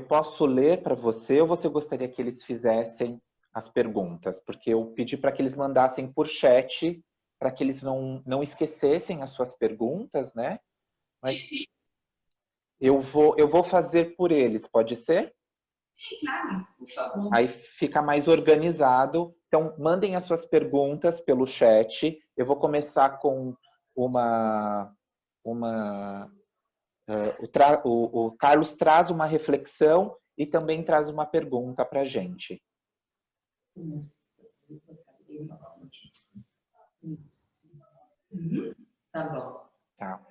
eu posso ler para você ou você gostaria que eles fizessem as perguntas? Porque eu pedi para que eles mandassem por chat, para que eles não esquecessem as suas perguntas, né? Mas Sim. eu vou fazer por eles, pode ser? Sim, claro, por favor. Aí fica mais organizado. Então, mandem as suas perguntas pelo chat. Eu vou começar com o Carlos traz uma reflexão e também traz uma pergunta para a gente. Tá bom. Tá.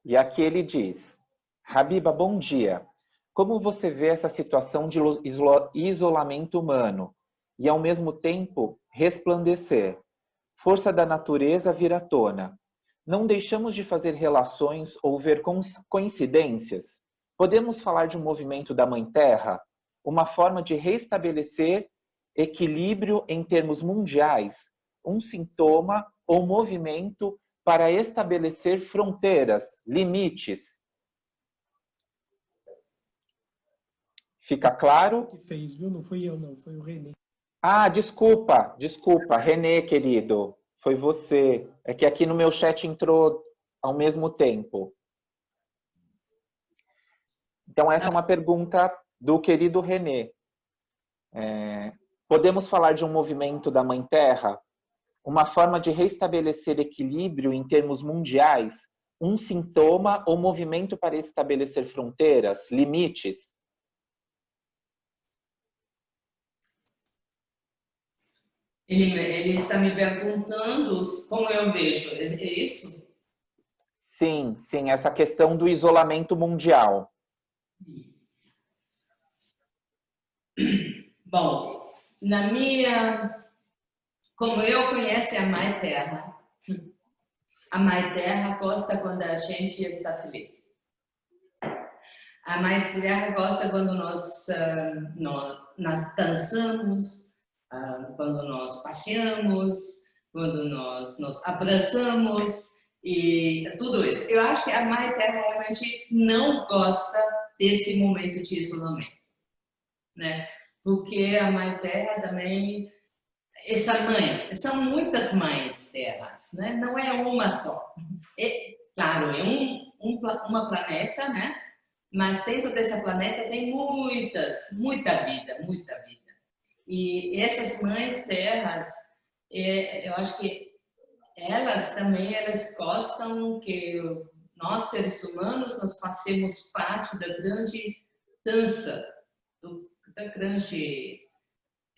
E aqui ele diz: Habiba, bom dia. Como você vê essa situação de isolamento humano e, ao mesmo tempo, resplandecer? Força da natureza vir à tona. Não deixamos de fazer relações ou ver coincidências? Podemos falar de um movimento da Mãe Terra? Uma forma de restabelecer equilíbrio em termos mundiais? Um sintoma ou movimento para estabelecer fronteiras, limites? Fica claro? Que fez, viu? Não fui eu, não. Foi o Renê. Ah, desculpa. Renê, querido. Foi você. É que aqui no meu chat entrou ao mesmo tempo. Então, essa é uma pergunta do querido Renê. Podemos falar de um movimento da Mãe Terra? Uma forma de restabelecer equilíbrio em termos mundiais? Um sintoma ou movimento para estabelecer fronteiras, limites? Ele está me perguntando como eu vejo, é isso? Sim, essa questão do isolamento mundial. Bom, como eu conheço a Mãe Terra, a Mãe Terra gosta quando a gente está feliz. A Mãe Terra gosta quando nós dançamos, quando nós passeamos, quando nós nos abraçamos e tudo isso. Eu acho que a Mãe Terra realmente não gosta desse momento de isolamento, né? Porque a Mãe Terra também, são muitas mães terras, né? Não é uma só. Claro, é uma planeta, né? Mas dentro dessa planeta tem muita vida. E essas mães terras, eu acho que elas gostam que nós, seres humanos, nós façamos parte da grande dança, da grande,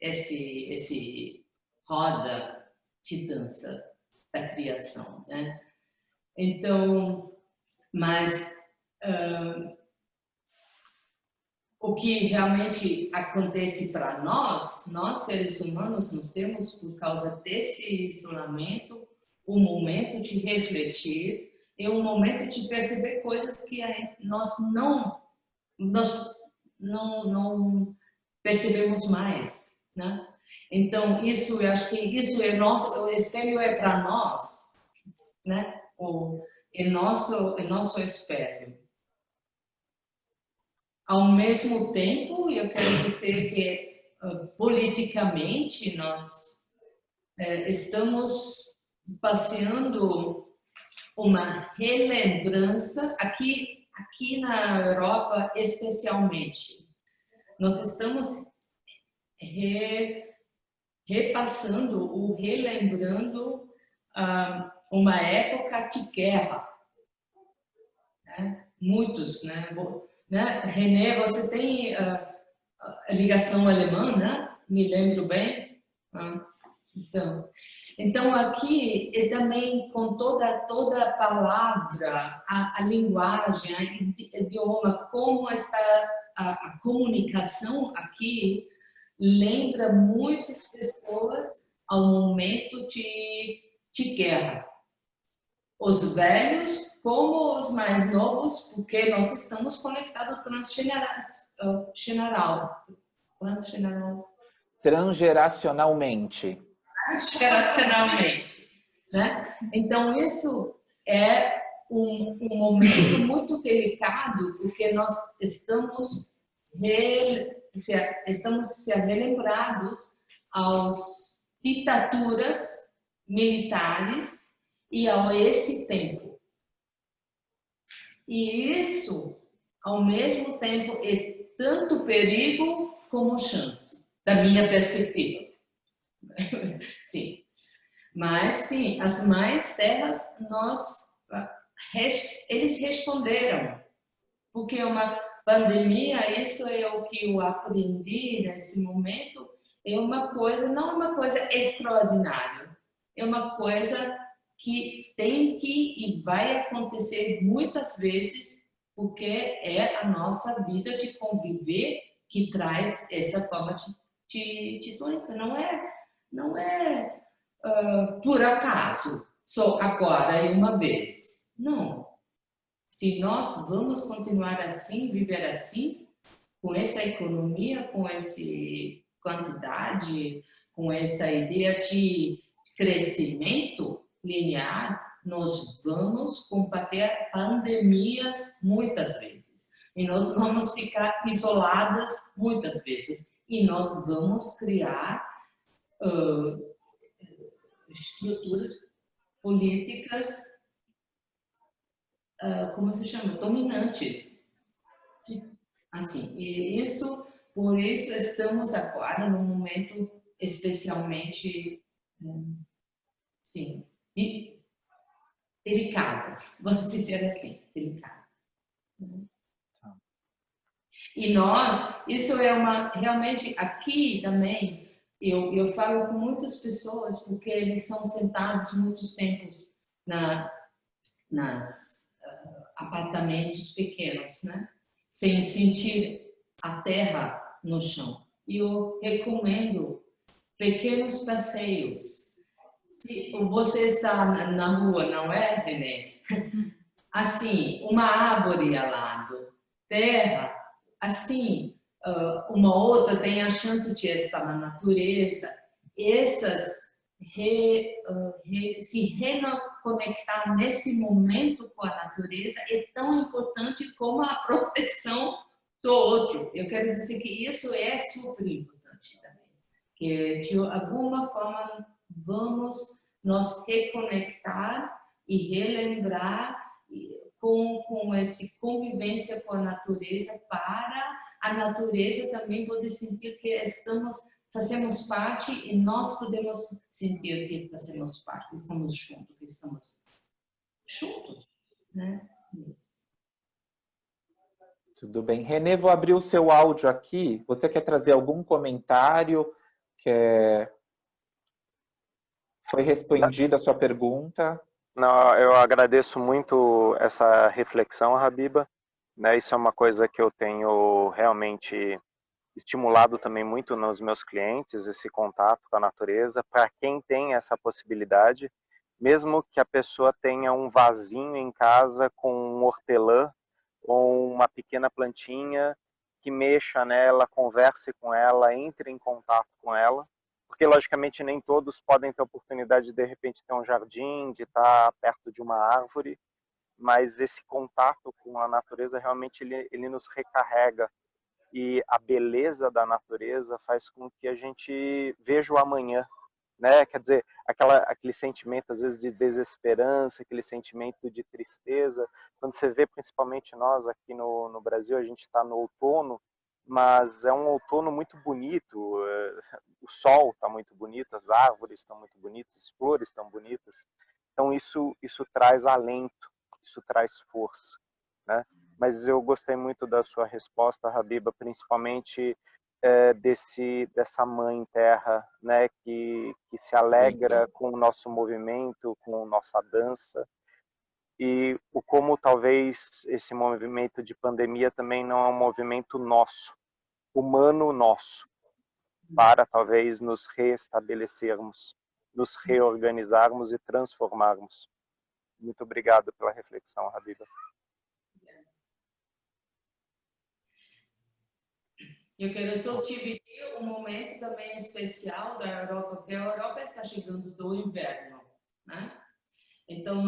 esse roda de dança da criação, né? Então, mas o que realmente acontece para nós seres humanos, nós temos, por causa desse isolamento, um momento de refletir e um momento de perceber coisas que nós não percebemos mais, né? Então, eu acho que isso é o espelho é para nós, né? É nosso espelho. Ao mesmo tempo, eu quero dizer que politicamente nós estamos passeando uma relembrança aqui na Europa, especialmente. Nós estamos relembrando uma época de guerra, né? Muitos, né? René, você tem a ligação alemã, né? Me lembro bem. Então aqui é também com toda a palavra, a linguagem, o idioma, como está a comunicação aqui, lembra muitas pessoas ao momento de guerra. Os velhos como os mais novos, porque nós estamos conectados Transgeracionalmente. Né? Então, isso é um momento muito delicado, porque nós estamos estamos se relembrados às ditaduras militares e a esse tempo. E isso, ao mesmo tempo, é tanto perigo como chance, da minha perspectiva. Sim. Mas, sim, as mães terras, eles responderam. Porque uma pandemia, isso é o que eu aprendi nesse momento, é uma coisa, não é uma coisa extraordinária, é uma coisa que tem que e vai acontecer muitas vezes, porque é a nossa vida de conviver que traz essa forma de doença. Não é por acaso, só agora e uma vez. Não. Se nós vamos continuar assim, viver assim, com essa economia, com essa quantidade, com essa ideia de crescimento linear, nós vamos combater pandemias muitas vezes. E nós vamos ficar isoladas muitas vezes. E nós vamos criar estruturas políticas, como se chama? Dominantes. Assim, e por isso estamos agora num momento especialmente, sim, delicado, vamos dizer assim, delicado. E isso é realmente aqui também, eu falo com muitas pessoas porque eles são sentados muitos tempos nas apartamentos pequenos, né? Sem sentir a terra no chão. E eu recomendo pequenos passeios. Se você está na rua, não é, Renê? Assim, uma árvore ao lado, terra, assim, uma outra tem a chance de estar na natureza. Essas se reconectar nesse momento com a natureza é tão importante como a proteção do outro. Eu quero dizer que isso é super importante também. Que de alguma forma vamos nos reconectar e relembrar com essa convivência com a natureza, para a natureza também poder sentir que fazemos parte e nós podemos sentir que fazemos parte, que estamos juntos, né? Tudo bem. Renê, vou abrir o seu áudio aqui. Você quer trazer algum comentário? Foi respondida a sua pergunta? Não, eu agradeço muito essa reflexão, Habiba. Né, isso é uma coisa que eu tenho realmente estimulado também muito nos meus clientes, esse contato com a natureza, para quem tem essa possibilidade, mesmo que a pessoa tenha um vasinho em casa com um hortelã ou uma pequena plantinha, que mexa nela, converse com ela, entre em contato com ela, porque logicamente nem todos podem ter a oportunidade de repente ter um jardim, de estar perto de uma árvore, mas esse contato com a natureza realmente ele nos recarrega, e a beleza da natureza faz com que a gente veja o amanhã, né? Quer dizer, aquele sentimento às vezes de desesperança, aquele sentimento de tristeza, quando você vê principalmente nós aqui no Brasil, a gente está no outono, mas é um outono muito bonito, o sol está muito bonito, as árvores estão muito bonitas, as flores estão bonitas, então isso traz alento, isso traz força, né? Mas eu gostei muito da sua resposta, Habiba, principalmente dessa mãe terra, né, que se alegra com o nosso movimento, com nossa dança, e como talvez esse movimento de pandemia também não é um movimento nosso, humano nosso, para talvez nos reestabelecermos, nos reorganizarmos e transformarmos. Muito obrigado pela reflexão, Habiba. Eu quero só dividir um momento também especial da Europa, porque a Europa está chegando do inverno, né? Então,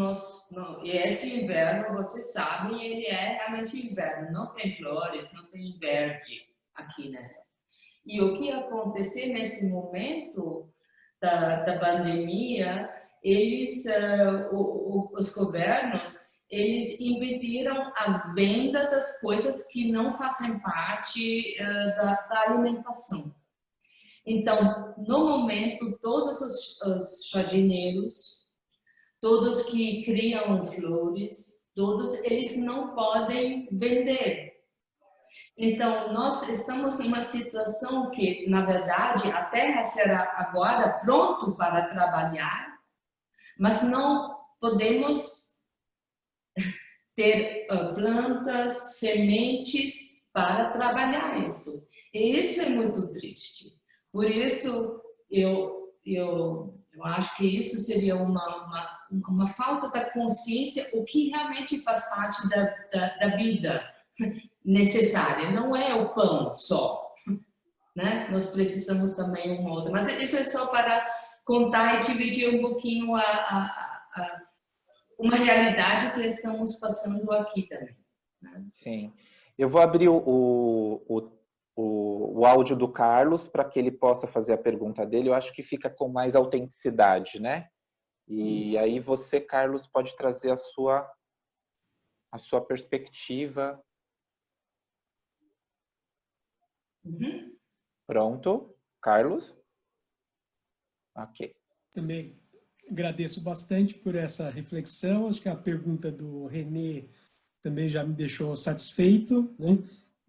e esse inverno, vocês sabem, ele é realmente inverno, não tem flores, não tem verde, aqui nessa. E o que aconteceu nesse momento da pandemia, os governos, eles impediram a venda das coisas que não fazem parte da alimentação. Então, no momento, todos os jardineiros, todos que criam flores, todos eles não podem vender. Então, nós estamos numa situação que, na verdade, a terra será agora pronta para trabalhar, mas não podemos ter plantas, sementes para trabalhar isso. E isso é muito triste. Por isso, eu acho que isso seria uma falta da consciência, o que realmente faz parte da vida necessária. Não é o pão só, né? Nós precisamos também uma outra. Mas isso é só para contar e dividir um pouquinho uma realidade que estamos passando aqui também, né? Sim. Eu vou abrir o áudio do Carlos para que ele possa fazer a pergunta dele. Eu acho que fica com mais autenticidade, né? E aí você, Carlos, pode trazer a sua perspectiva. Uhum. Pronto, Carlos? Ok. Também agradeço bastante por essa reflexão. Acho que a pergunta do René também já me deixou satisfeito, né?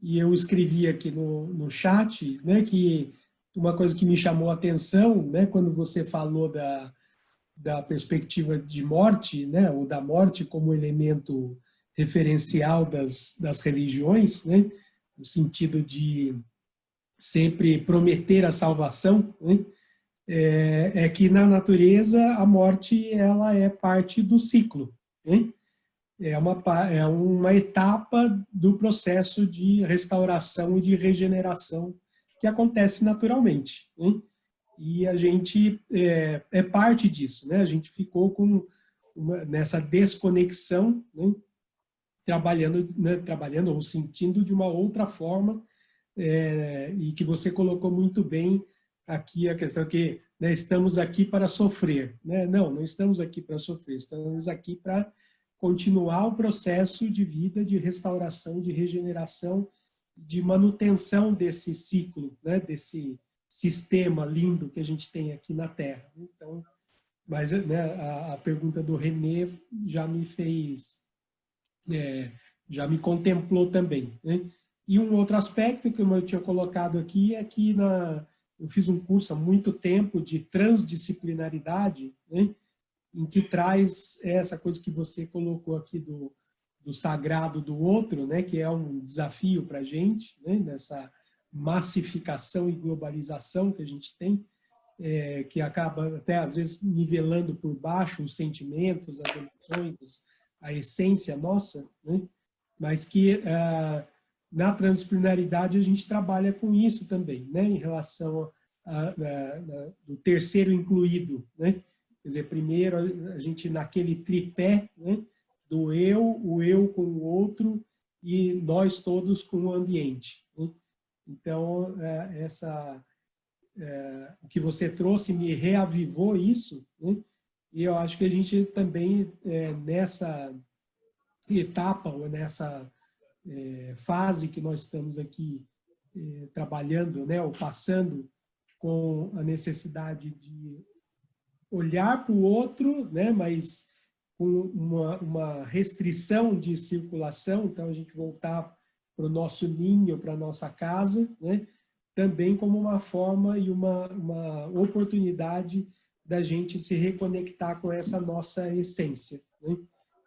E eu escrevi aqui no chat, né, que uma coisa que me chamou a atenção, né, quando você falou da perspectiva de morte, né, ou da morte como elemento referencial das religiões, né, no sentido de sempre prometer a salvação, né, é que na natureza a morte ela é parte do ciclo, né? É uma etapa do processo de restauração e de regeneração que acontece naturalmente, né? E a gente é parte disso, né? A gente ficou nessa desconexão, né? Trabalhando ou sentindo de uma outra forma, e que você colocou muito bem aqui a questão que, né, estamos aqui para sofrer, né? Não estamos aqui para sofrer, estamos aqui para continuar o processo de vida, de restauração, de regeneração, de manutenção desse ciclo, né, desse sistema lindo que a gente tem aqui na Terra. Então, mas, né, a pergunta do René já me fez, já me contemplou também, né? E um outro aspecto que eu tinha colocado aqui é que eu fiz um curso há muito tempo de transdisciplinaridade, né, em que traz essa coisa que você colocou aqui do sagrado do outro, né, que é um desafio para a gente, né, nessa massificação e globalização que a gente tem, que acaba até às vezes nivelando por baixo os sentimentos, as emoções, a essência nossa, né, mas que na transdisciplinaridade a gente trabalha com isso também, né, em relação do terceiro incluído, né? Quer dizer, primeiro a gente naquele tripé, né, do eu, o eu com o outro e nós todos com o ambiente, né? Então, o que você trouxe me reavivou isso, né? E eu acho que a gente também, nessa etapa ou nessa fase que nós estamos aqui trabalhando, né, ou passando com a necessidade de olhar para o outro, né, mas com uma restrição de circulação, então a gente voltar para o nosso ninho, para a nossa casa, né, também como uma forma e uma oportunidade da gente se reconectar com essa nossa essência, né?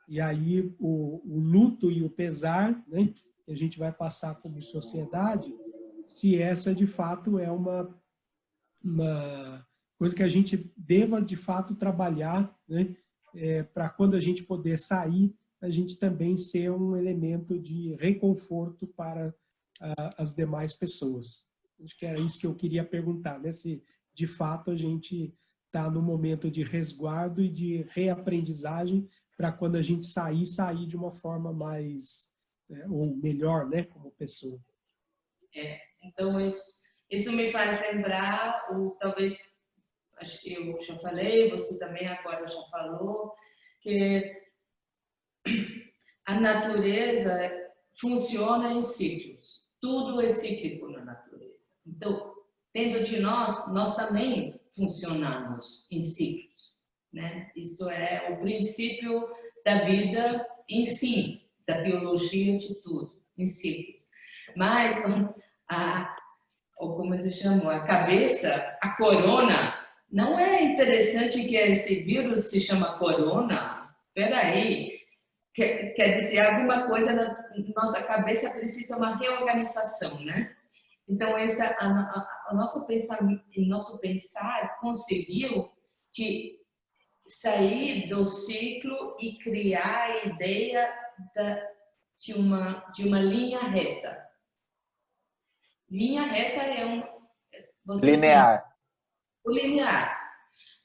E aí o luto e o pesar, né, que a gente vai passar como sociedade, se essa de fato é uma coisa que a gente deva de fato trabalhar, né, para quando a gente poder sair, a gente também ser um elemento de reconforto para as demais pessoas. Acho que era isso que eu queria perguntar, né, se de fato a gente está no momento de resguardo e de reaprendizagem para quando a gente sair de uma forma mais, ou melhor, né, como pessoa. Então, isso me faz lembrar, talvez, acho que eu já falei, você também agora já falou, que a natureza funciona em ciclos. Tudo é cíclico na natureza. Então, dentro de nós também funcionamos em ciclos, né? Isso é o princípio da vida em si, da biologia de tudo, em ciclos. Mas, ou como se chama, a cabeça, a corona, não é interessante que esse vírus se chama corona? Espera aí. Quer dizer, alguma coisa na nossa cabeça precisa uma reorganização, né? Então, o nosso pensar conseguiu de sair do ciclo e criar a ideia de uma linha reta. Linha reta é linear. O linear.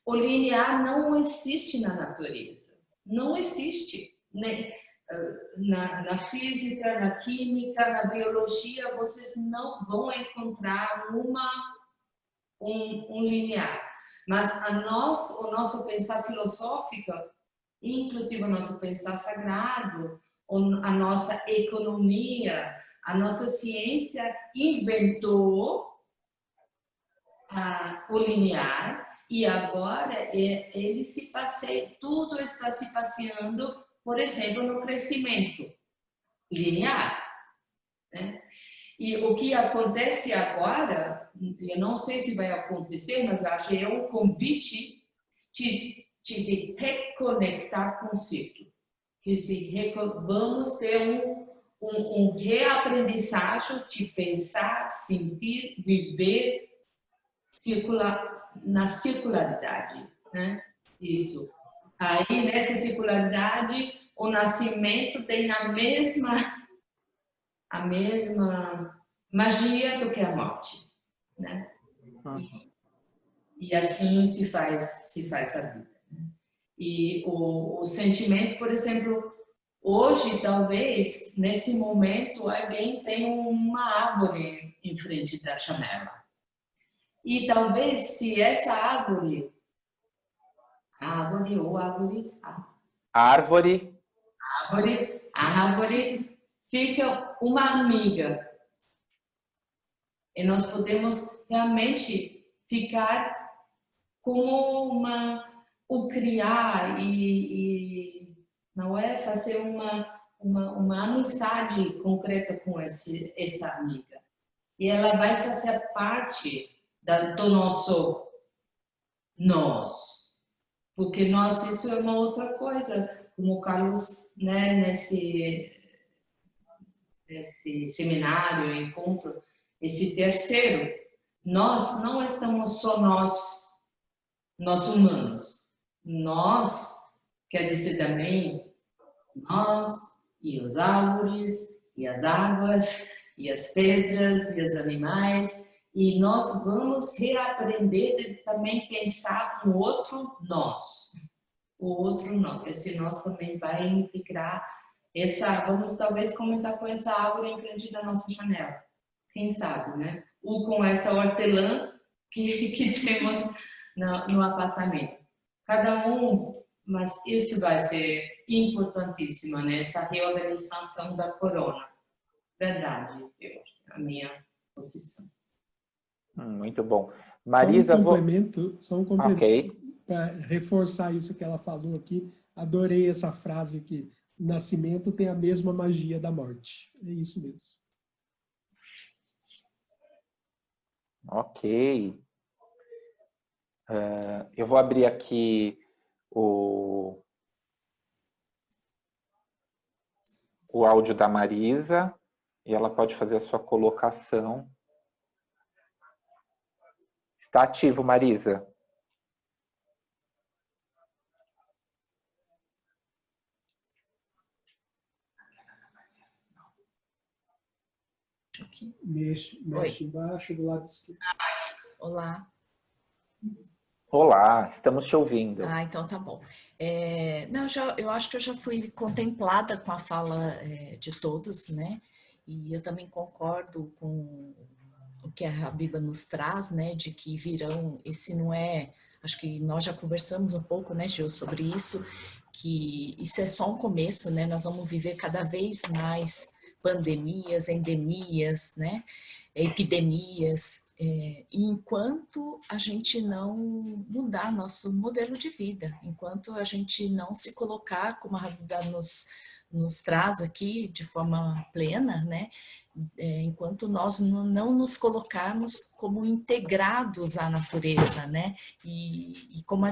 O linear não existe na natureza. Não existe. Né? Na física, na química, na biologia, vocês não vão encontrar um linear. Mas o nosso pensar filosófico, inclusive o nosso pensar sagrado, a nossa economia, a nossa ciência inventou o linear e agora tudo está se passeando, por exemplo, no crescimento linear, né? E o que acontece agora, eu não sei se vai acontecer, mas eu acho que é um convite de se reconectar com o ciclo. Vamos ter um reaprendizagem de pensar, sentir, viver na circularidade, né? Isso. Aí, nessa circularidade, o nascimento tem a mesma magia do que a morte, né? E assim se faz a vida. E o sentimento, por exemplo, hoje, talvez, nesse momento, alguém tem uma árvore em frente da janela. E talvez, se essa árvore fica uma amiga. E nós podemos realmente ficar como criar e não é fazer uma amizade concreta com essa amiga. E ela vai fazer parte do nosso nós. Porque isso é uma outra coisa, como o Carlos, né, nesse seminário, encontro, esse terceiro, nós não estamos só nós humanos. Nós, quer dizer também, nós e os árvores, e as águas, e as pedras, e os animais, e nós vamos reaprender de também pensar no outro nós. O outro nós. Esse nós também vai integrar vamos talvez começar com essa árvore em frente da nossa janela. Quem sabe, né? Ou com essa hortelã que temos no apartamento. Cada um, mas isso vai ser importantíssimo, né? Essa reorganização da corona. Verdade, a minha posição. Muito bom. Marisa, só um complemento okay. Para reforçar isso que ela falou aqui. Adorei essa frase que o nascimento tem a mesma magia da morte. É isso mesmo. Ok. Eu vou abrir aqui o áudio da Marisa e ela pode fazer a sua colocação. Está ativo, Marisa. Mexe embaixo do lado esquerdo. Olá. Olá, estamos te ouvindo. Então tá bom. Eu acho que eu já fui contemplada com a fala de todos, né? E eu também concordo com o que a Habiba nos traz, né, de que virão, esse não é, acho que nós já conversamos um pouco, né, Gil, sobre isso, que isso é só um começo, né, nós vamos viver cada vez mais pandemias, endemias, né, epidemias, e enquanto a gente não mudar nosso modelo de vida, enquanto a gente não se colocar, como a Habiba nos traz aqui de forma plena, né, enquanto nós não nos colocarmos como integrados à natureza, né? E como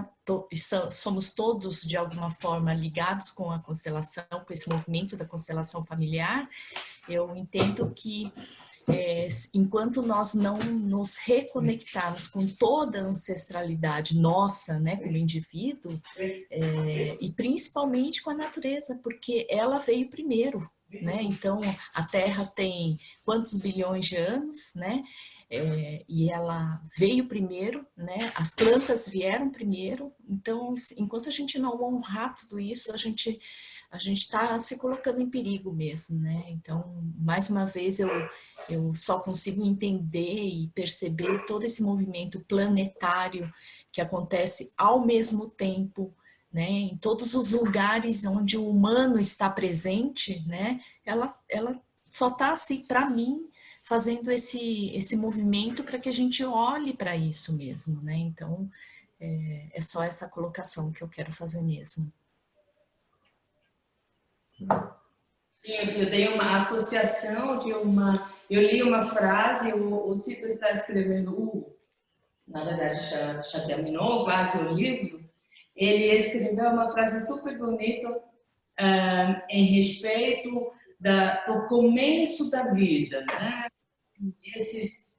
somos todos, de alguma forma, ligados com a constelação, com esse movimento da constelação familiar, eu entendo que enquanto nós não nos reconectarmos com toda a ancestralidade nossa, né, como indivíduo, e principalmente com a natureza, porque ela veio primeiro, né? Então, a Terra tem quantos bilhões de anos, né? E ela veio primeiro, né? As plantas vieram primeiro. Então, enquanto a gente não honrar tudo isso, a gente está se colocando em perigo mesmo, né? Então, mais uma vez, eu só consigo entender e perceber todo esse movimento planetário que acontece ao mesmo tempo, né, em todos os lugares onde o humano está presente, né, ela só está assim, para mim, fazendo esse movimento para que a gente olhe para isso mesmo, né? Então, é só essa colocação que eu quero fazer mesmo. Sim, eu dei uma associação de eu li uma frase, o Cito está escrevendo, na verdade já terminou quase o livro. Ele escreveu uma frase super bonita em respeito do começo da vida, né? Esses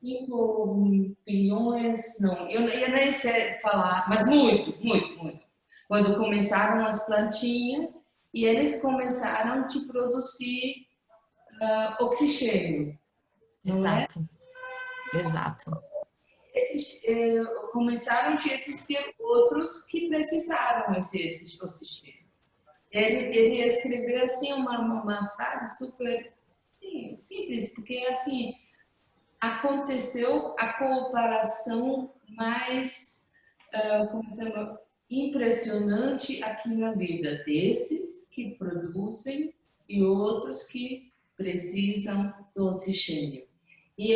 5 bilhões, não, eu nem sei falar, mas muito, muito, muito. Quando começaram as plantinhas e eles começaram a te produzir oxigênio. Exato, exato. Começaram a existir outros que precisaram desse oxigênio. Ele escreveu assim uma frase super simples, porque assim aconteceu a cooperação mais como se chama, impressionante aqui na vida desses que produzem e outros que precisam do oxigênio. E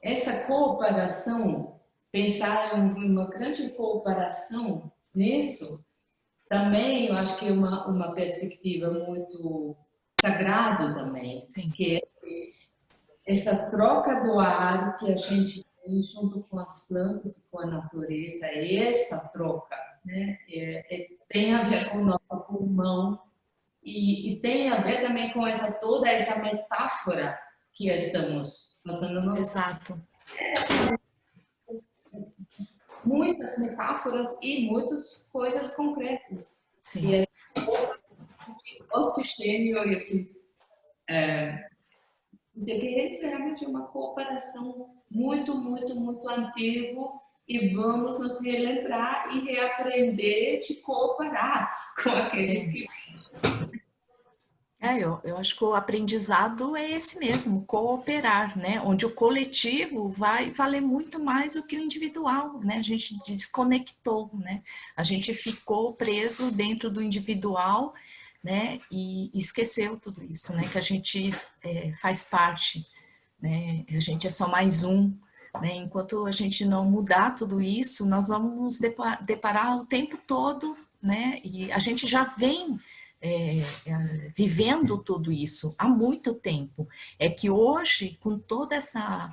essa cooperação, pensar em uma grande cooperação nisso, também eu acho que é uma perspectiva muito sagrada também, Sim. que é essa troca do ar que a gente tem junto com as plantas e com a natureza, essa troca, né? Tem a ver com o nosso pulmão e tem a ver também com toda essa metáfora que estamos passando. Exato. Muitas metáforas e muitas coisas concretas. Sim. E o sistema, eu quis dizer que esse é realmente uma cooperação muito, muito, muito antiga e vamos nos relembrar e reaprender de cooperar com aqueles Sim. que... Eu acho que o aprendizado é esse mesmo, cooperar, né? Onde o coletivo vai valer muito mais do que o individual, né? A gente desconectou, né? A gente ficou preso dentro do individual, né? E esqueceu tudo isso, né? Que a gente faz parte, né? A gente é só mais um, né? Enquanto a gente não mudar tudo isso, nós vamos nos deparar o tempo todo, né? E a gente já vem vivendo tudo isso há muito tempo. É que hoje, com toda essa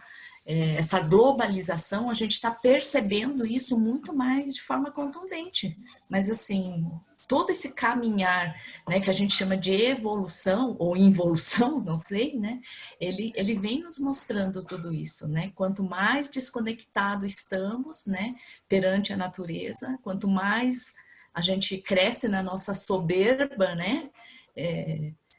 globalização, a gente está percebendo isso muito mais de forma contundente. Mas, assim, todo esse caminhar, né, que a gente chama de evolução ou involução, não sei, né, ele vem nos mostrando tudo isso, né? Quanto mais desconectado estamos, né, perante a natureza, quanto mais a gente cresce na nossa soberba, né?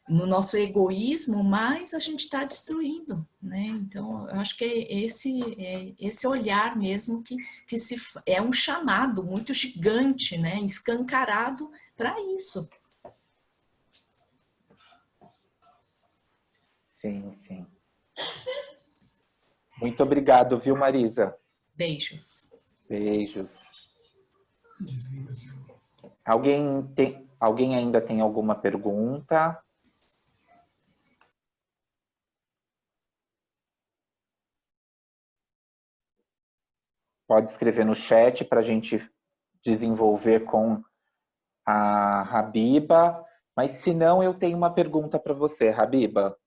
No nosso egoísmo, mais a gente está destruindo, né? Então, eu acho que esse olhar mesmo que é um chamado muito gigante, né? Escancarado para isso. Sim, sim. Muito obrigado, viu, Marisa? Beijos. Beijos. Desliga, seu. Alguém ainda tem alguma pergunta? Pode escrever no chat para a gente desenvolver com a Habiba. Mas se não, eu tenho uma pergunta para você, Habiba.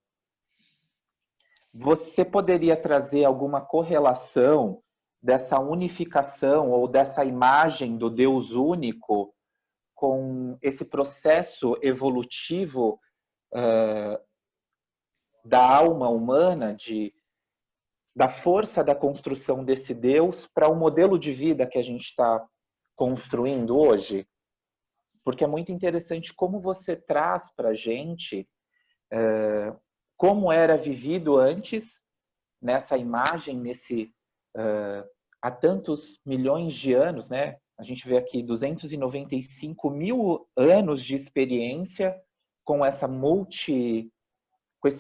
Você poderia trazer alguma correlação dessa unificação ou dessa imagem do Deus único com esse processo evolutivo da alma humana, da força da construção desse Deus para o modelo de vida que a gente está construindo hoje? Porque é muito interessante como você traz para a gente como era vivido antes, nessa imagem, há tantos milhões de anos, né? A gente vê aqui 295 mil anos de experiência com esse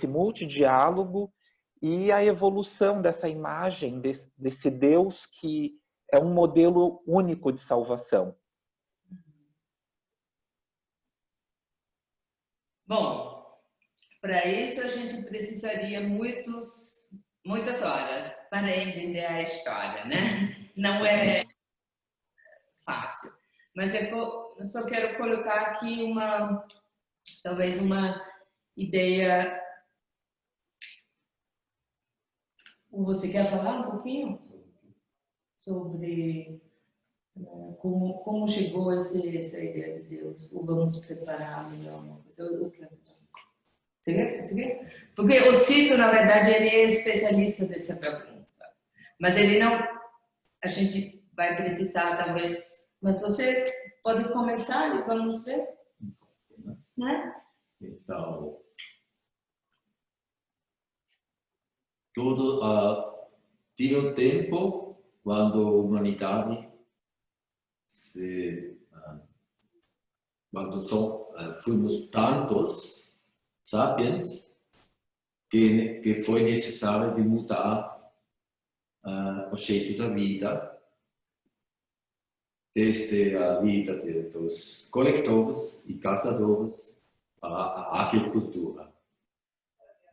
multidiálogo e a evolução dessa imagem, desse Deus que é um modelo único de salvação. Bom, para isso a gente precisaria muitas horas para entender a história, né? Não é fácil. Mas eu só quero colocar aqui talvez uma ideia. Você quer falar um pouquinho sobre como chegou essa ideia de Deus? Ou vamos preparar melhor uma coisa? Você quer? Porque o Cito, na verdade, ele é especialista dessa pergunta. Mas ele não... A gente vai precisar, talvez... Mas você pode começar e vamos ver? Né? Então, tive um tempo quando a humanidade fomos tantos sapiens que foi necessário de mudar o jeito da vida, desde a vida dos coletores e caçadores à agricultura.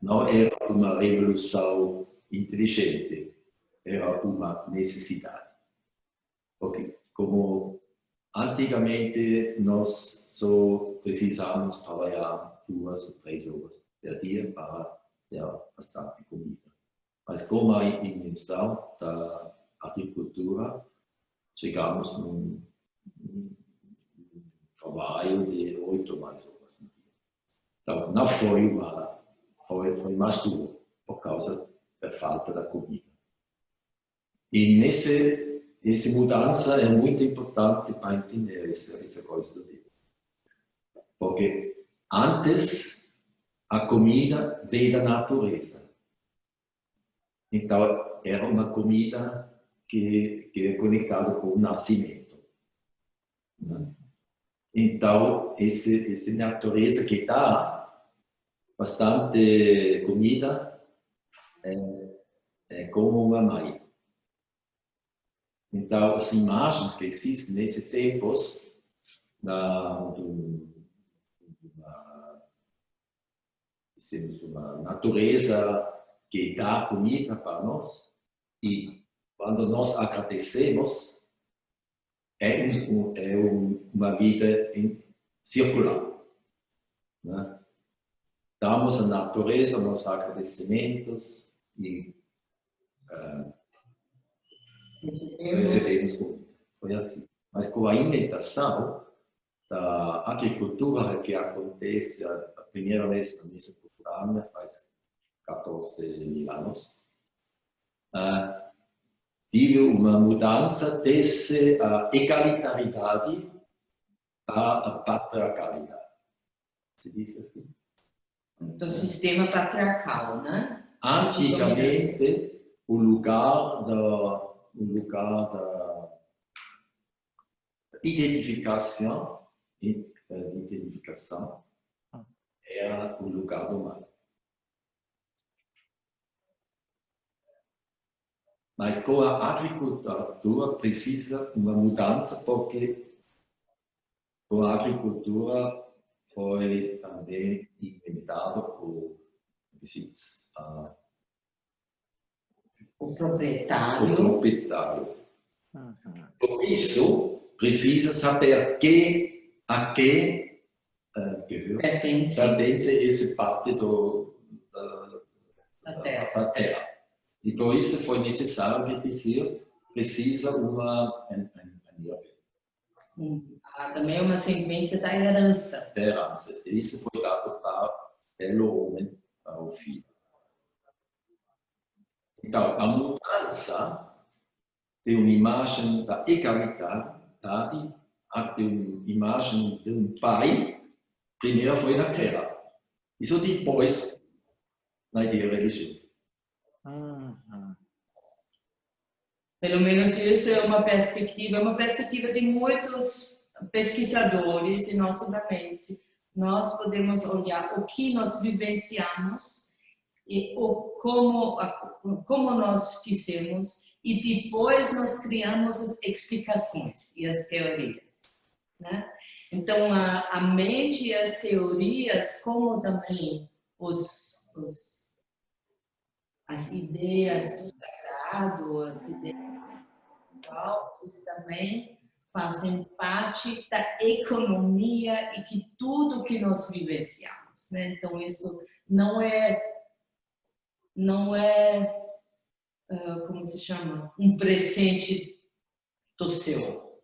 Não era uma revolução inteligente, era uma necessidade. Porque, como antigamente nós só precisávamos trabalhar 2 ou 3 horas por dia para ter bastante comida. Mas com a invenção da agricultura, chegamos num trabalho de 8 ou mais horas no dia. Então, não foi mais duro por causa da falta da comida. E essa mudança é muito importante para entender essa coisa do Deus. Porque antes a comida veio da natureza. Então, era uma comida que é conectada com o nascimento. Então, essa natureza que dá bastante comida é como uma mãe. Então, as imagens que existem nesses tempos uma natureza que dá comida para nós, e quando nós agradecemos, é uma vida circular. Né? Damos à natureza nossos agradecimentos e recebemos comida. Foi assim. Mas com a inventação da agricultura, que acontece a primeira vez na Mesopotâmia, faz 14 mil anos, tive uma mudança dessa egalitaridade à patriarcalidade. Se diz assim? Do sistema patriarcal, né? Antigamente, o lugar da identificação era o lugar do mal. Mas com a agricultura precisa uma mudança, porque com a agricultura foi também inventado o proprietário. Por isso, precisa saber a quem pertence essa parte da terra. E por isso foi necessário dizer, precisa uma também uma sequência da herança. Isso foi dado pelo homem para o filho. Então, a mudança de uma imagem da egalidade até uma imagem de um pai, primeiro foi na terra. Isso depois na ideia religiosa. Pelo menos isso é uma perspectiva de muitos pesquisadores e nós também. Nós podemos olhar o que nós vivenciamos e como nós fizemos e depois nós criamos as explicações e as teorias, né? Então a mente e as teorias, como também as ideias do sagrado, as ideias eles também fazem parte da economia e que tudo que nós vivenciamos, né? Então isso não é como se chama, um presente do céu,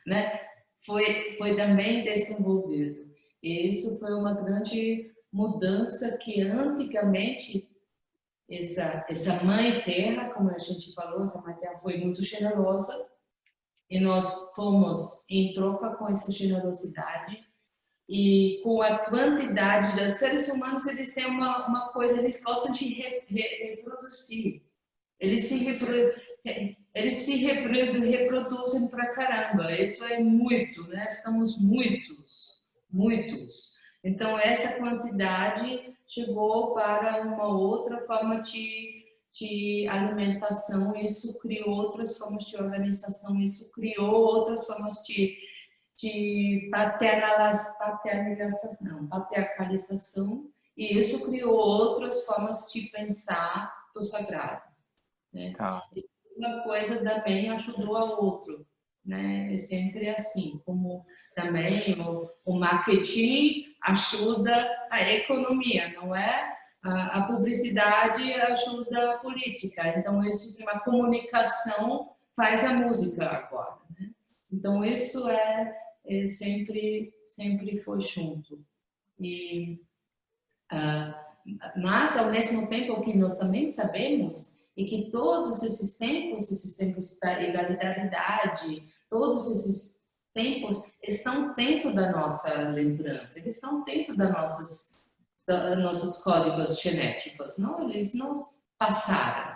né? Foi também desenvolvido. E isso foi uma grande mudança que antigamente essa mãe terra, como a gente falou, essa mãe terra foi muito generosa e nós fomos em troca com essa generosidade e com a quantidade dos seres humanos, eles têm uma coisa, eles gostam de reproduzir. Eles se reproduzem pra caramba. Isso é muito, né? Estamos muitos. Então essa quantidade chegou para uma outra forma de alimentação, isso criou outras formas de organização, isso criou outras formas de patriarcalização, e isso criou outras formas de pensar do sagrado, né? Uma coisa também ajudou a outro, né? É sempre assim, como também o marketing ajuda a economia, não é? A publicidade ajuda a política. Então, isso, uma comunicação faz a música agora, né? Então, isso sempre foi junto. Mas, ao mesmo tempo, o que nós também sabemos é que todos esses tempos da egalidade, todos esses tempos estão dentro da nossa lembrança, eles estão dentro das nossos códigos genéticos, não? Eles não passaram,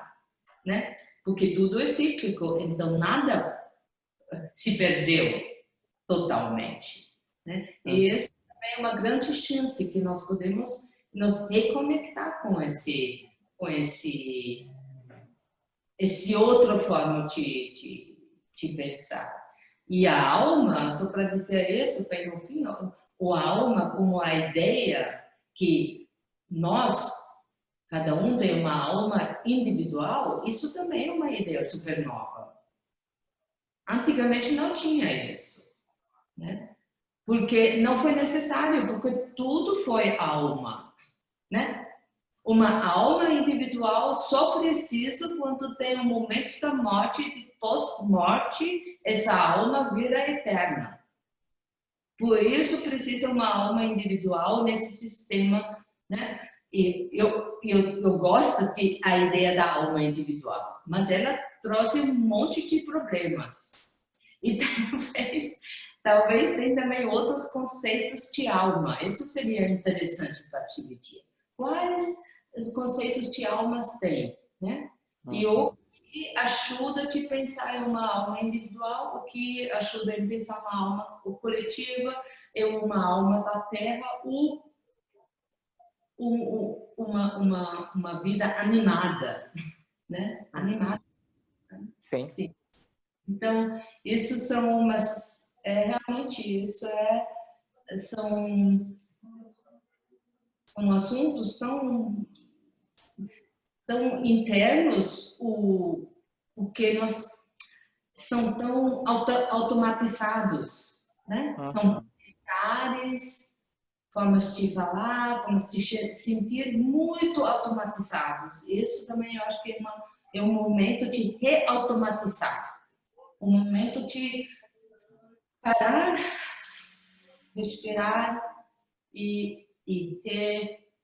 né? Porque tudo é cíclico, então nada se perdeu totalmente, né? E isso também é uma grande chance que nós podemos nos reconectar com esse outra forma de pensar. E a alma, só para dizer isso, bem no fim, a alma como a ideia que nós, cada um tem uma alma individual, isso também é uma ideia super nova. Antigamente não tinha isso, né? Porque não foi necessário, porque tudo foi alma, né? Uma alma individual só precisa quando tem um momento da morte, e pós-morte, essa alma vira eterna. Por isso precisa uma alma individual nesse sistema, né? E eu gosto da ideia da alma individual, mas ela trouxe um monte de problemas. E talvez tenha também outros conceitos de alma. Isso seria interessante para dividir. Quais os conceitos de almas tem, né? E o que ajuda a pensar em uma alma individual, o que ajuda a pensar uma alma coletiva, é uma alma da Terra, uma vida animada, né? Animada. Sim. Sim. Então, isso são umas... realmente, são assuntos tão internos, o que nós são tão automatizados, né? São militares, formas de falar, formas de sentir muito automatizados. Isso também eu acho que é um momento de reautomatizar, um momento de parar, respirar e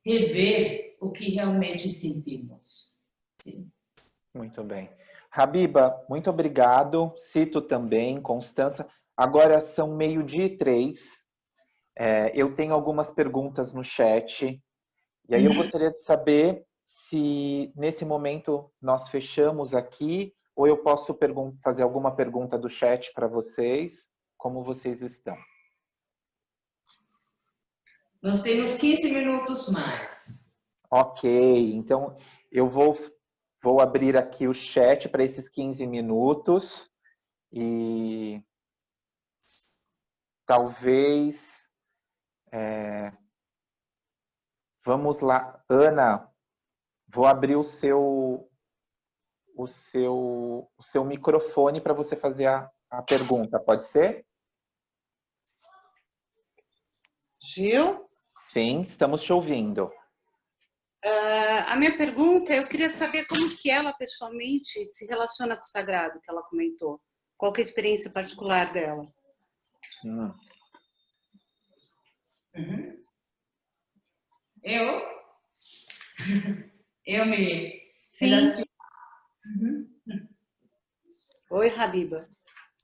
rever o que realmente sentimos. Sim. Muito bem. Habiba, muito obrigado. Cito também, Constança. Agora são 12:03. Eu tenho algumas perguntas no chat. E aí eu gostaria de saber se nesse momento nós fechamos aqui ou eu posso fazer alguma pergunta do chat para vocês. Como vocês estão? Nós temos 15 minutos mais. Ok, então eu vou abrir aqui o chat para esses 15 minutos e talvez... vamos lá, Ana, vou abrir o seu microfone para você fazer a pergunta, pode ser? Gil? Sim, estamos te ouvindo. A minha pergunta, eu queria saber como que ela pessoalmente se relaciona com o sagrado, que ela comentou. Qual que é a experiência particular dela? Eu me Sim. relaciono. Oi, Habiba.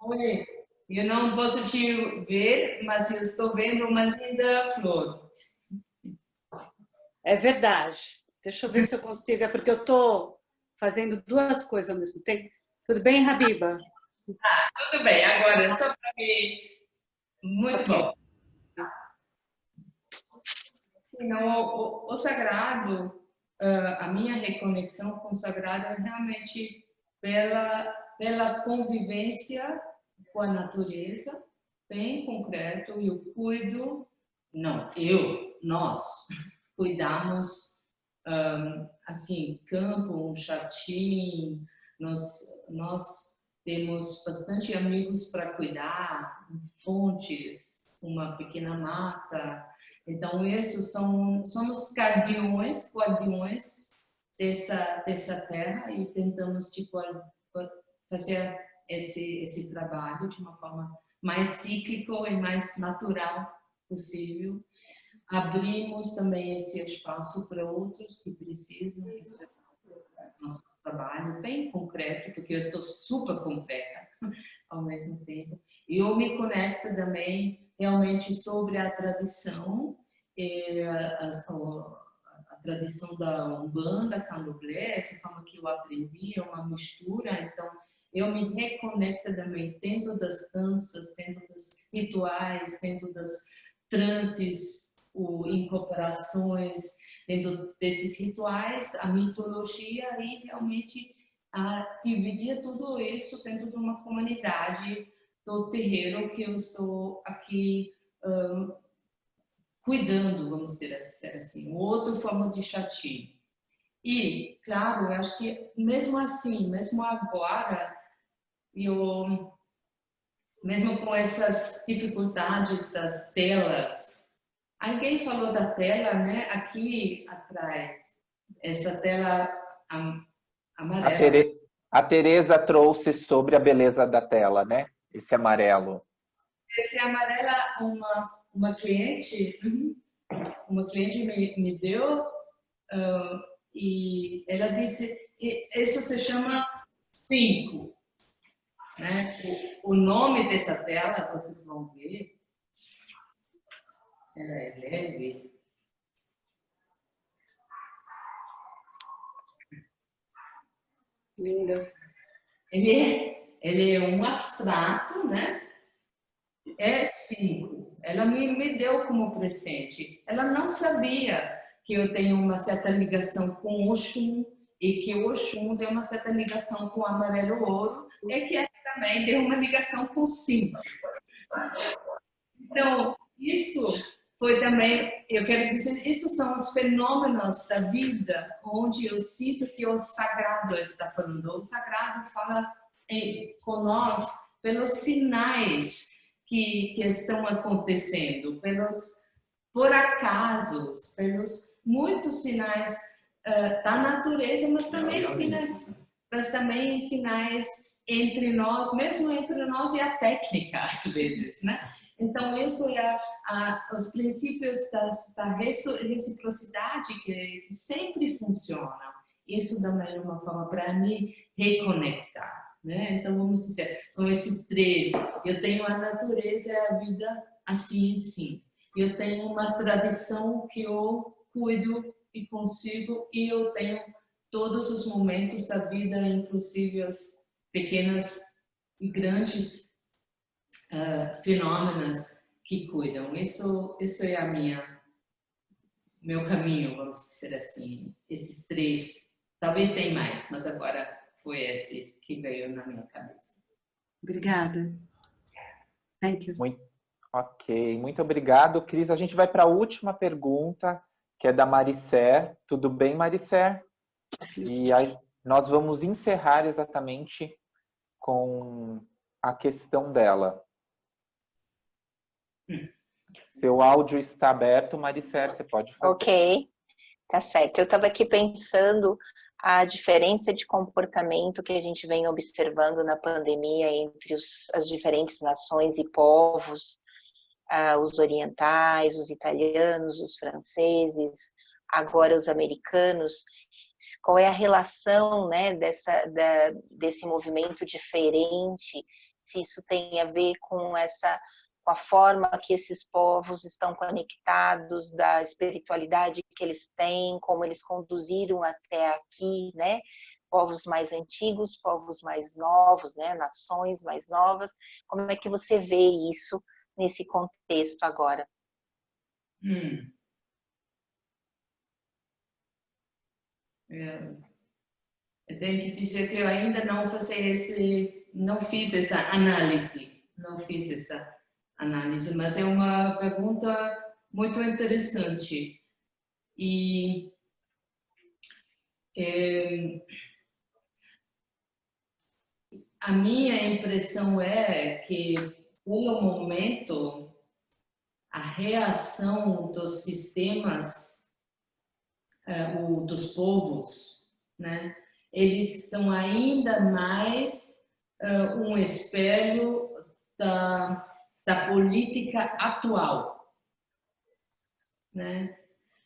Oi, eu não posso te ver, mas eu estou vendo uma linda flor. É verdade. Deixa eu ver se eu consigo, porque eu estou fazendo duas coisas ao mesmo tempo. Tudo bem, Habiba? Tudo bem, agora só para mim. Muito bom. Sim, não, o sagrado, a minha reconexão com o sagrado é realmente pela convivência com a natureza, bem concreto, e eu cuido, nós cuidamos, assim, campo, um jardim, nós temos bastante amigos para cuidar, fontes, uma pequena mata. Então, esses somos guardiões dessa terra e tentamos fazer esse trabalho de uma forma mais cíclica e mais natural possível. Abrimos também esse espaço para outros que precisam. Isso é nosso trabalho bem concreto, porque eu estou super concreta ao mesmo tempo. E eu me conecto também realmente sobre a tradição, a tradição da Umbanda, Candomblé, essa forma que eu aprendi, é uma mistura. Então, eu me reconecto também dentro das danças, dentro dos rituais, dentro das transes, incorporações, dentro desses rituais, a mitologia e realmente dividir tudo isso dentro de uma comunidade do terreiro que eu estou aqui cuidando, vamos dizer assim, outra forma de Xati. E, claro, eu acho que mesmo assim, mesmo agora, mesmo com essas dificuldades das telas, alguém falou da tela, né? Aqui atrás, essa tela amarela. A Tereza trouxe sobre a beleza da tela, né? Esse amarelo. Esse amarelo, uma cliente me deu e ela disse que isso se chama 5, né? O nome dessa tela, vocês vão ver, ela é leve. Linda. Ele é um abstrato, né? É 5. Ela me deu como presente. Ela não sabia que eu tenho uma certa ligação com Oxum e que o Oxum tem uma certa ligação com o amarelo ouro e que também tem uma ligação com o cinza. Então, isso foi também, eu quero dizer, isso são os fenômenos da vida onde eu sinto que o sagrado está falando. O sagrado fala com nós pelos sinais que estão acontecendo, por acasos, pelos muitos sinais da natureza, mas também sinais entre nós, mesmo entre nós e a técnica, às vezes, né? Então, isso é os princípios da reciprocidade que sempre funcionam. Isso também é uma forma para me reconectar, né? Então, vamos dizer, são esses três. Eu tenho a natureza e a vida assim, sim. Eu tenho uma tradição que eu cuido e consigo, e eu tenho todos os momentos da vida, inclusive as pequenas e grandes fenômenos que cuidam. Isso é meu caminho, vamos dizer assim. Esses três, talvez tem mais, mas agora foi esse que veio na minha cabeça. Obrigada. Thank you. Ok, muito obrigado, Cris. A gente vai para a última pergunta, que é da Maricer. Tudo bem, Maricer? E aí, nós vamos encerrar exatamente com a questão dela. Seu áudio está aberto, Maricer, você pode fazer. Ok, tá certo. Eu estava aqui pensando a diferença de comportamento que a gente vem observando na pandemia entre as diferentes nações e povos, os orientais, os italianos, os franceses, agora os americanos. Qual é a relação, né, desse movimento diferente, se isso tem a ver com a forma que esses povos estão conectados, da espiritualidade que eles têm, como eles conduziram até aqui, né? Povos mais antigos, povos mais novos, né? Nações mais novas. Como é que você vê isso nesse contexto agora? Eu tenho que dizer que eu ainda não fiz essa análise, mas é uma pergunta muito interessante. E a minha impressão é que, pelo momento, a reação dos sistemas, dos povos, né, eles são ainda mais um espelho da política atual, né?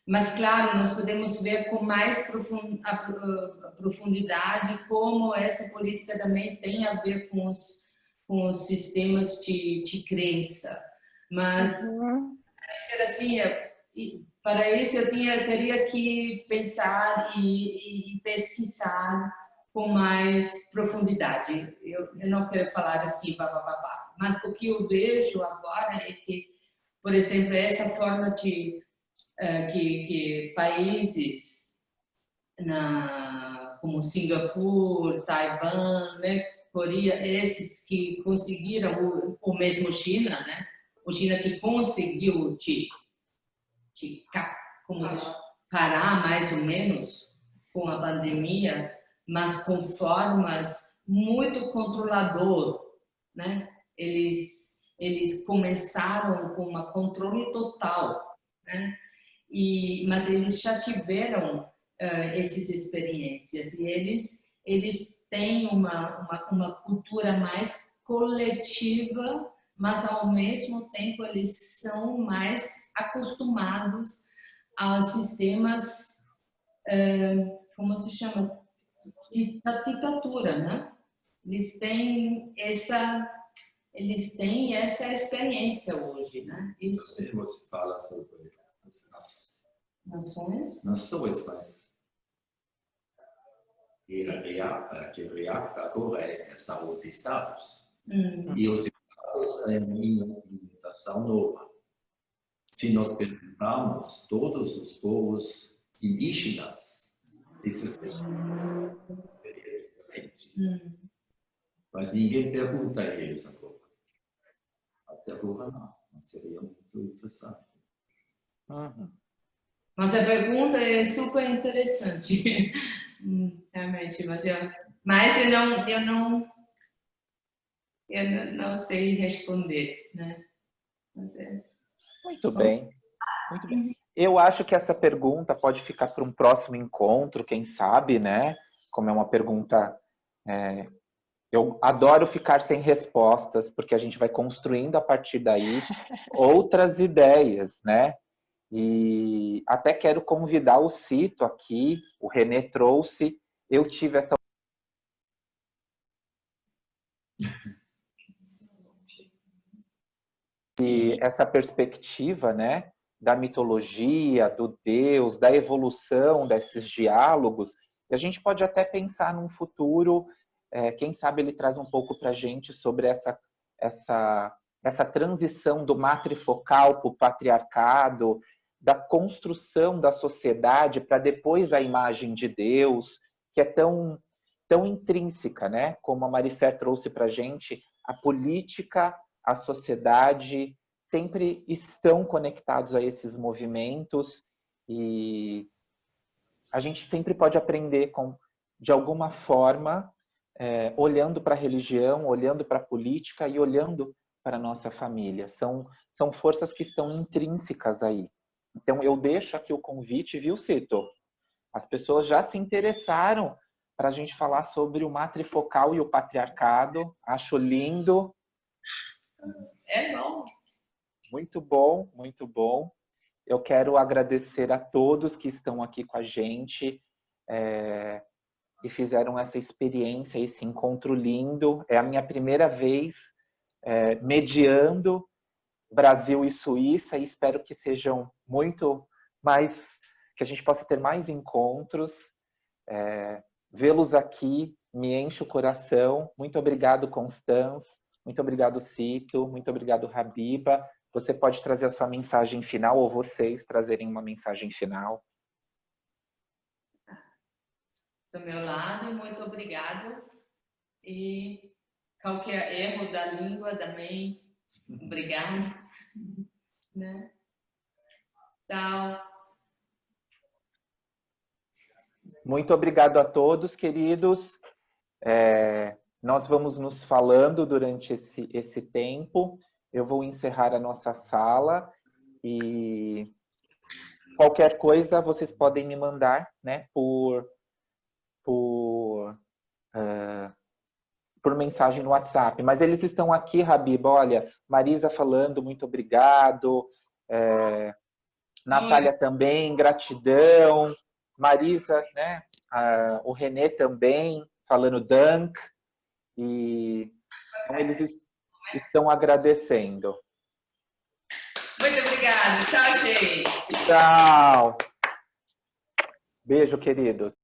Mas, claro, nós podemos ver com mais profundidade como essa política também tem a ver com os sistemas de crença. Mas, ser assim, para isso eu teria que pensar e pesquisar com mais profundidade. Eu não quero falar assim, mas o que eu vejo agora é que, por exemplo, essa forma que países como Singapura, Taiwan, né, Coreia, esses que conseguiram, ou mesmo China, né, o China que conseguiu parar mais ou menos com a pandemia, mas com formas muito controladoras, né? Eles começaram com um controle total, né? Mas eles já tiveram essas experiências e eles têm uma cultura mais coletiva, mas ao mesmo tempo eles são mais acostumados aos sistemas, como se chama, da ditadura, né? Eles têm essa experiência hoje, né? Isso. Você fala sobre as nações, mas que react agora são os estados. E os estados é uma imitação nova. Se nós perguntarmos todos os povos indígenas Isso seria diferente. Mas ninguém pergunta a eles agora. Até agora não. Mas seria muito interessante. Mas a pergunta é super interessante. Realmente, mas eu não sei responder, né? Muito bem. Muito bem. Eu acho que essa pergunta pode ficar para um próximo encontro, quem sabe, né? Como é uma pergunta... eu adoro ficar sem respostas, porque a gente vai construindo a partir daí outras ideias, né? E até quero convidar o Cito aqui, o René trouxe, eu tive essa perspectiva, né, da mitologia, do Deus, da evolução desses diálogos, e a gente pode até pensar num futuro, quem sabe ele traz um pouco para a gente sobre essa transição do matrifocal para o patriarcado, da construção da sociedade para depois a imagem de Deus, que é tão intrínseca, né? Como a Maricé trouxe para a gente, a política, a sociedade sempre estão conectados a esses movimentos e a gente sempre pode aprender de alguma forma, olhando para a religião, olhando para a política e olhando para a nossa família. São forças que estão intrínsecas aí. Então, eu deixo aqui o convite, viu, Cito? As pessoas já se interessaram para a gente falar sobre o matrifocal e o patriarcado. Acho lindo. É bom. Muito bom, muito bom. Eu quero agradecer a todos que estão aqui com a gente e fizeram essa experiência, esse encontro lindo. É a minha primeira vez mediando Brasil e Suíça, e espero que sejam muito mais, que a gente possa ter mais encontros. Vê-los aqui me enche o coração. Muito obrigado, Constance. Muito obrigado, Cito. Muito obrigado, Habiba. Você pode trazer a sua mensagem final ou vocês trazerem uma mensagem final. Do meu lado, muito obrigado. E qualquer erro da língua também, obrigado. Né? Tchau. Muito obrigado a todos, queridos. Nós vamos nos falando durante esse tempo. Eu vou encerrar a nossa sala e qualquer coisa vocês podem me mandar, né, por mensagem no WhatsApp. Mas eles estão aqui, Habiba. Olha, Marisa falando, muito obrigado. Natália também, gratidão. Marisa, né? O René também, falando dank. E então, eles estão agradecendo. Muito obrigada. Tchau, gente. Tchau. Beijo, queridos.